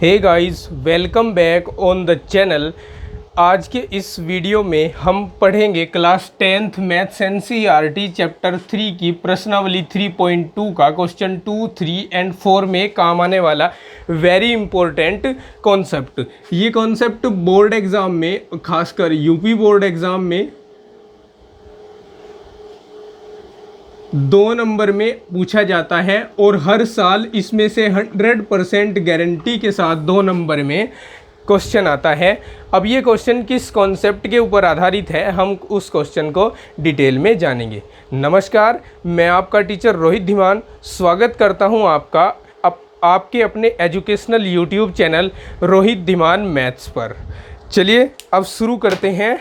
Hey guys, welcome back on the channel. आज के इस वीडियो में हम पढ़ेंगे class 10th maths NCERT chapter 3 की प्रश्नावली 3.2 का क्वेश्चन 2, 3 एंड 4 में काम आने वाला वेरी इंपॉर्टेंट कॉन्सेप्ट। ये कॉन्सेप्ट बोर्ड एग्ज़ाम में, खासकर यूपी बोर्ड एग्ज़ाम में 2 नंबर में पूछा जाता है और हर साल इसमें से 100% गारंटी के साथ 2 नंबर में क्वेश्चन आता है। अब ये क्वेश्चन किस कॉन्सेप्ट के ऊपर आधारित है, हम उस क्वेश्चन को डिटेल में जानेंगे। नमस्कार, मैं आपका टीचर रोहित धीमान स्वागत करता हूं आपका आपके अपने educational YouTube channel Rohit Dhiman maths पर। चलिए अब शुरू करते हैं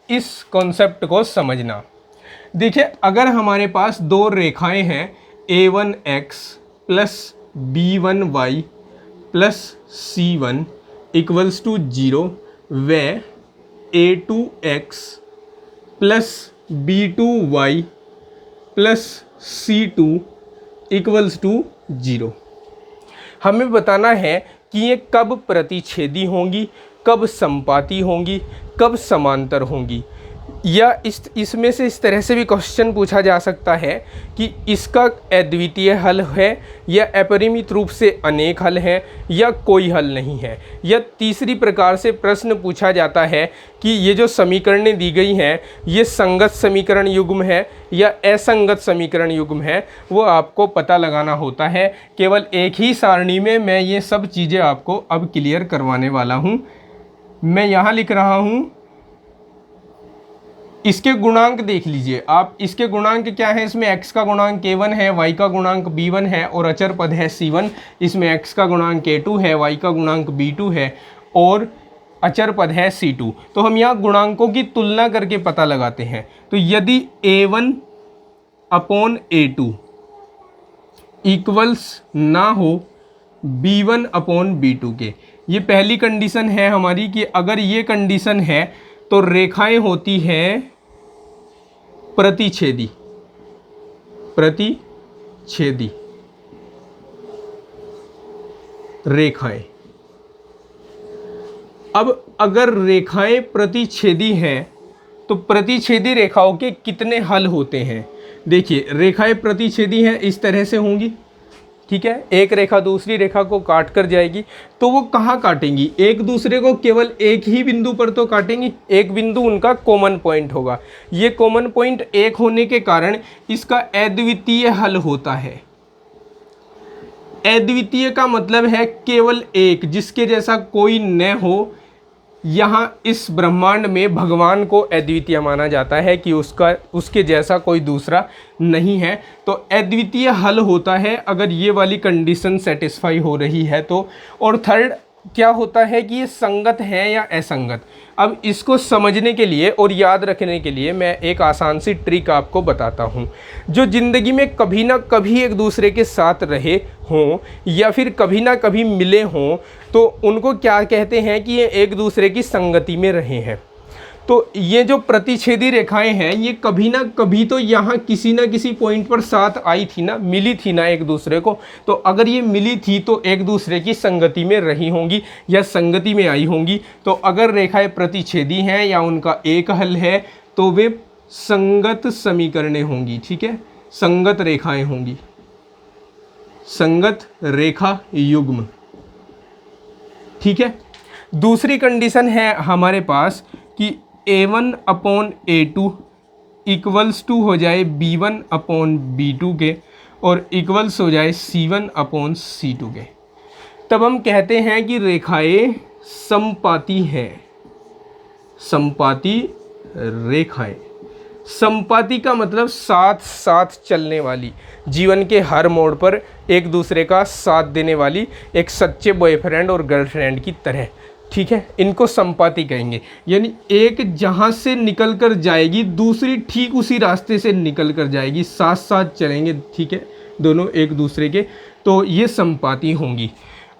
इस कॉन्सेप्ट को समझना। देखिए, अगर हमारे पास 2 रेखाएं हैं a1x plus b1y plus c1 equals to 0 व a2x plus b2y plus c2 equals to 0, हमें बताना है कि ये कब प्रतिच्छेदी होंगी, कब समपाती होंगी, कब समांतर होंगी। या इसमें से इस तरह से भी क्वेश्चन पूछा जा सकता है कि इसका अद्वितीय हल है या अपरिमित रूप से अनेक हल हैं या कोई हल नहीं है। या तीसरी प्रकार से प्रश्न पूछा जाता है कि ये जो समीकरणें दी गई हैं ये संगत समीकरण युग्म है या असंगत समीकरण युग्म है, वो आपको पता लगाना होता है। केवल एक ही सारणी में मैं ये सब चीज़ें आपको अब क्लियर करवाने वाला हूँ। मैं यहाँ लिख रहा हूँ, इसके गुणांक देख लीजिए आप। इसके गुणांक क्या है? इसमें x का गुणांक k1 है, y का गुणांक b1 है और अचर पद है c1। इसमें x का गुणांक k2 है, y का गुणांक b2 है और अचर पद है c2। तो हम यहाँ गुणांकों की तुलना करके पता लगाते हैं। तो यदि a1 अपॉन a2 इक्वल्स ना हो b1 अपॉन b2 के, ये पहली कंडीशन है हमारी कि अगर ये कंडीशन है तो रेखाएं होती हैं प्रतिच्छेदी रेखाएं। अब अगर रेखाएं प्रतिच्छेदी हैं तो प्रतिच्छेदी रेखाओं के कितने हल होते हैं? देखिए, रेखाएं प्रतिच्छेदी हैं इस तरह से होंगी, ठीक है। एक रेखा दूसरी रेखा को काट कर जाएगी, तो वो कहाँ काटेंगी? एक दूसरे को केवल एक ही बिंदु पर तो काटेंगी। एक बिंदु उनका कॉमन पॉइंट होगा। ये कॉमन पॉइंट एक होने के कारण इसका अद्वितीय हल होता है। अद्वितीय का मतलब है केवल एक, जिसके जैसा कोई न हो। यहाँ इस ब्रह्मांड में भगवान को अद्वितीय माना जाता है कि उसके जैसा कोई दूसरा नहीं है। तो अद्वितीय हल होता है अगर ये वाली कंडीशन सेटिस्फाई हो रही है तो। और थर्ड क्या होता है कि ये संगत है या असंगत। अब इसको समझने के लिए और याद रखने के लिए मैं एक आसान सी ट्रिक आपको बताता हूँ। जो ज़िंदगी में कभी ना कभी एक दूसरे के साथ रहे हों या फिर कभी ना कभी मिले हों, तो उनको क्या कहते हैं कि ये एक दूसरे की संगति में रहे हैं। तो ये जो प्रतिच्छेदी रेखाएं हैं ये कभी ना कभी तो यहाँ किसी ना किसी पॉइंट पर साथ आई थी ना, मिली थी ना एक दूसरे को। तो अगर ये मिली थी तो एक दूसरे की संगति में रही होंगी या संगति में आई होंगी। तो अगर रेखाएं प्रतिच्छेदी हैं या उनका एक हल है तो वे संगत समीकरणें होंगी, ठीक है। संगत रेखाएं होंगी, संगत रेखा युग्म, ठीक है। दूसरी कंडीशन है हमारे पास कि a1 upon a2 equals to हो जाए b1 अपॉन b2 के और इक्वल्स हो जाए c1 अपॉन c2 के। तब हम कहते हैं कि रेखाएं समपाती हैं। समपाती रेखाएं, समपाती का मतलब साथ साथ चलने वाली, जीवन के हर मोड़ पर एक दूसरे का साथ देने वाली, एक सच्चे बॉयफ्रेंड और गर्लफ्रेंड की तरह, ठीक है। इनको समपाती कहेंगे। यानी एक जहाँ से निकल कर जाएगी दूसरी ठीक उसी रास्ते से निकल कर जाएगी, साथ साथ चलेंगे, ठीक है, दोनों एक दूसरे के। तो ये समपाती होंगी।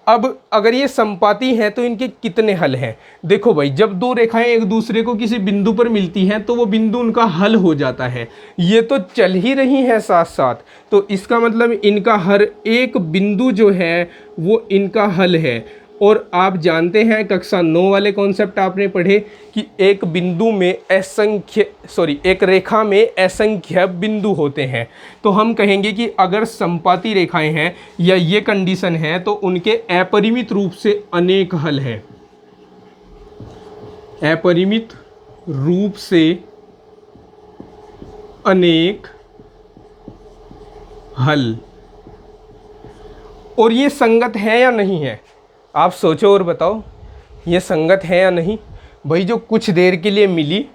अब अगर ये समपाती हैं तो इनके कितने हल हैं? देखो भाई, जब 2 रेखाएं एक दूसरे को किसी बिंदु पर मिलती हैं तो वो बिंदु उनका हल हो जाता है। ये तो चल ही रही हैं साथ साथ, तो इसका मतलब इनका हर एक बिंदु जो है वो इनका हल है। और आप जानते हैं कक्षा 9 वाले कॉन्सेप्ट आपने पढ़े कि एक बिंदु में एक रेखा में असंख्य बिंदु होते हैं। तो हम कहेंगे कि अगर समपाती रेखाएं हैं या ये कंडीशन है तो उनके अपरिमित रूप से अनेक हल हैं। अपरिमित रूप से अनेक हल, और ये संगत है या नहीं है? आप सोचो और बताओ, ये संगत है या नहीं? भाई जो कुछ देर के लिए मिली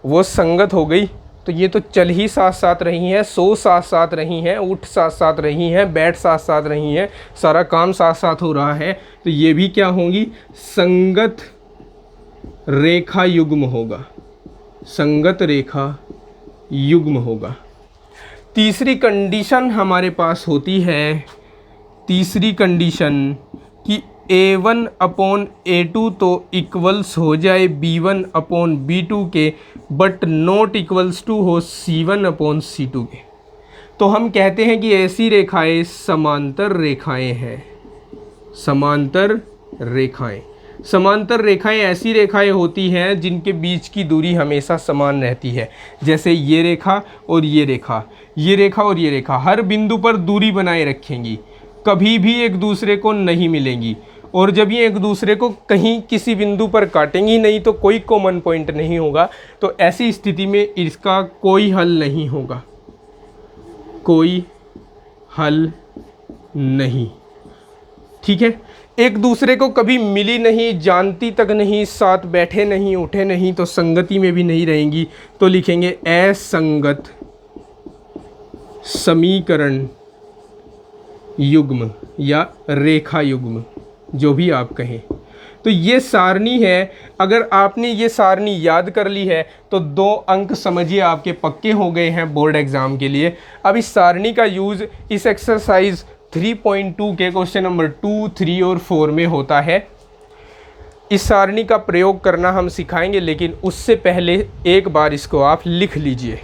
वो संगत हो गई, तो ये तो चल ही साथ साथ रही हैं, सो साथ साथ रही हैं, उठ साथ साथ रही हैं, बैठ साथ साथ रही हैं, सारा काम साथ साथ हो रहा है, तो ये भी क्या होंगी? संगत रेखा युग्म होगा। संगत रेखा युग्म होगा। तीसरी कंडीशन हमारे पास होती है, तीसरी कंडीशन कि A1 अपॉन A2 तो इक्वल्स हो जाए B1 अपॉन B2 के, बट नॉट इक्वल्स टू हो C1 अपॉन C2 के। तो हम कहते हैं कि ऐसी रेखाएं समांतर रेखाएं हैं। समांतर रेखाएं, समांतर रेखाएं ऐसी रेखाएं होती हैं जिनके बीच की दूरी हमेशा समान रहती है। जैसे ये रेखा और ये रेखा, ये रेखा और ये रेखा हर बिंदु पर दूरी बनाए रखेंगी, कभी भी एक दूसरे को नहीं मिलेंगी, और जब ये एक दूसरे को कहीं किसी बिंदु पर काटेंगी नहीं तो कोई कॉमन पॉइंट नहीं होगा। तो ऐसी स्थिति में इसका कोई हल नहीं होगा, कोई हल नहीं। ठीक है, एक दूसरे को कभी मिली नहीं, जानती तक नहीं, साथ बैठे नहीं, उठे नहीं, तो संगति में भी नहीं रहेंगी। तो लिखेंगे असंगत समीकरण युग्म या रेखा युग्म, जो भी आप कहें। तो ये सारणी है। अगर आपने ये सारणी याद कर ली है तो 2 अंक समझिए आपके पक्के हो गए हैं बोर्ड एग्ज़ाम के लिए। अब इस सारणी का यूज़ इस एक्सरसाइज 3.2 के क्वेश्चन नंबर 2, 3 और 4 में होता है। इस सारणी का प्रयोग करना हम सिखाएंगे, लेकिन उससे पहले एक बार इसको आप लिख लीजिए।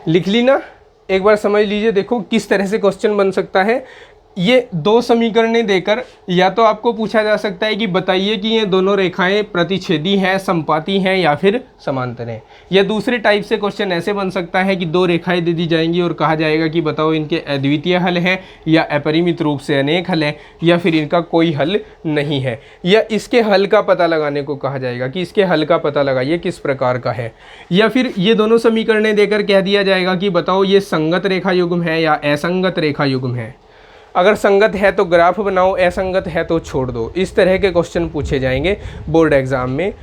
लिख ली ना? एक बार समझ लीजिए, देखो किस तरह से क्वेश्चन बन सकता है। ये 2 समीकरणें देकर या तो आपको पूछा जा सकता है कि बताइए कि ये दोनों रेखाएं प्रतिच्छेदी हैं, समपाती हैं या फिर समांतर हैं। या दूसरे टाइप से क्वेश्चन ऐसे बन सकता है कि 2 रेखाएं दे दी जाएंगी और कहा जाएगा कि बताओ इनके अद्वितीय हल हैं या अपरिमित रूप से अनेक हल हैं या फिर इनका कोई हल नहीं है, या इसके हल का पता लगाने को कहा जाएगा कि इसके हल का पता लगाइए किस प्रकार का है। या फिर ये दोनों समीकरणें देकर कह दिया जाएगा कि बताओ ये संगत रेखा युग्म है या असंगत रेखा युग्म है। अगर संगत है तो ग्राफ बनाओ, असंगत है तो छोड़ दो। इस तरह के क्वेश्चन पूछे जाएंगे बोर्ड एग्ज़ाम में,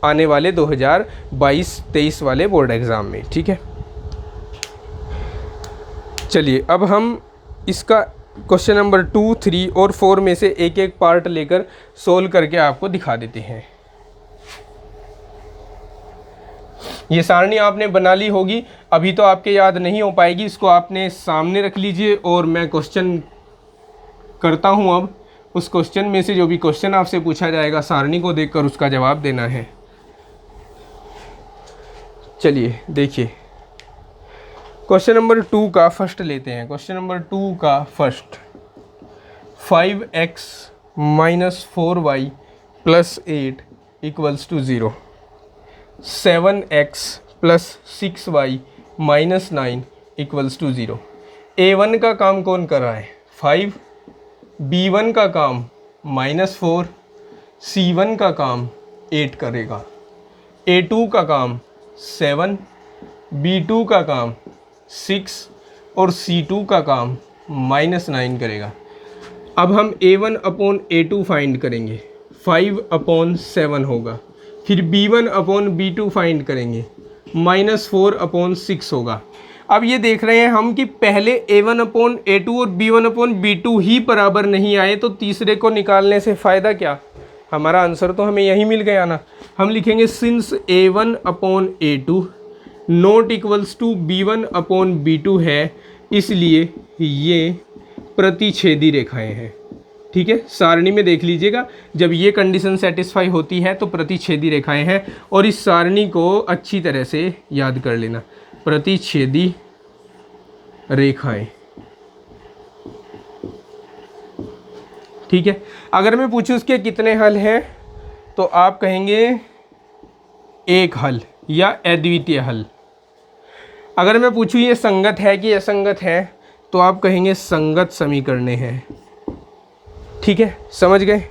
आने वाले 2022-23 वाले बोर्ड एग्ज़ाम में। ठीक है, चलिए अब हम इसका क्वेश्चन नंबर 2, 3 और 4 में से एक एक पार्ट लेकर सोल्व करके आपको दिखा देते हैं। ये सारणी आपने बना ली होगी, अभी तो आपके याद नहीं हो पाएगी, इसको आपने सामने रख लीजिए और मैं क्वेश्चन करता हूँ। अब उस क्वेश्चन में से जो भी क्वेश्चन आपसे पूछा जाएगा सारणी को देखकर उसका जवाब देना है। चलिए देखिए, क्वेश्चन नंबर 2 का फर्स्ट लेते हैं। क्वेश्चन नंबर 2 का first, 5x - 4y + 8 = 0, 7x + 6y - 9 = 0। A1 का काम कौन कर रहा है? 5, B1 का काम -4, C1 का काम 8 करेगा, A2 का काम 7, B2 का काम 6 और C2 का काम -9 करेगा। अब हम A1 अपॉन A2 फाइंड करेंगे, 5/7 होगा। फिर B1 अपॉन B2 फाइंड करेंगे, -4 अपॉन 6 होगा। अब ये देख रहे हैं हम कि पहले A1 अपॉन A2 और B1 अपॉन B2 ही बराबर नहीं आए, तो तीसरे को निकालने से फ़ायदा क्या? हमारा आंसर तो हमें यही मिल गया ना। हम लिखेंगे since A1 upon A2 not equals to B1 upon B2 है, इसलिए ये प्रतिच्छेदी रेखाएं हैं। ठीक है, सारणी में देख लीजिएगा, जब ये कंडीशन सेटिस्फाई होती है तो प्रतिच्छेदी रेखाएं हैं। और इस सारणी को अच्छी तरह से याद कर लेना, प्रतिच्छेदी रेखाएं। ठीक है, अगर मैं पूछूं उसके कितने हल हैं तो आप कहेंगे एक हल या अद्वितीय हल। अगर मैं पूछूं ये संगत है कि असंगत है तो आप कहेंगे संगत समीकरणे हैं। ठीक है, समझ गए।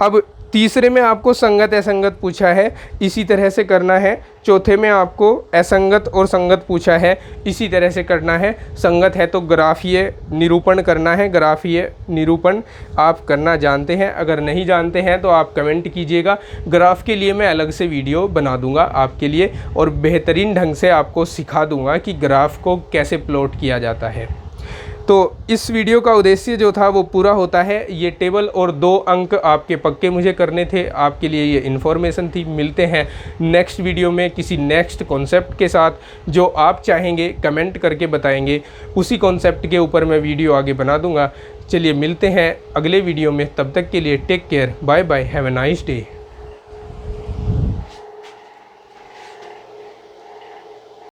अब तीसरे में आपको संगत असंगत पूछा है, इसी तरह से करना है। चौथे में आपको असंगत और संगत पूछा है, इसी तरह से करना है। संगत है तो ग्राफीय निरूपण करना है, ग्राफीय निरूपण आप करना जानते हैं। अगर नहीं जानते हैं तो आप कमेंट कीजिएगा, ग्राफ के लिए मैं अलग से वीडियो बना दूंगा आपके लिए और बेहतरीन ढंग से आपको सिखा दूंगा कि ग्राफ को कैसे प्लॉट किया जाता है। तो इस वीडियो का उद्देश्य जो था वो पूरा होता है। ये टेबल और 2 अंक आपके पक्के मुझे करने थे, आपके लिए ये इन्फॉर्मेशन थी। मिलते हैं नेक्स्ट वीडियो में किसी नेक्स्ट कॉन्सेप्ट के साथ, जो आप चाहेंगे कमेंट करके बताएंगे, उसी कॉन्सेप्ट के ऊपर मैं वीडियो आगे बना दूंगा। चलिए मिलते हैं अगले वीडियो में, तब तक के लिए take care, bye bye, have a nice day.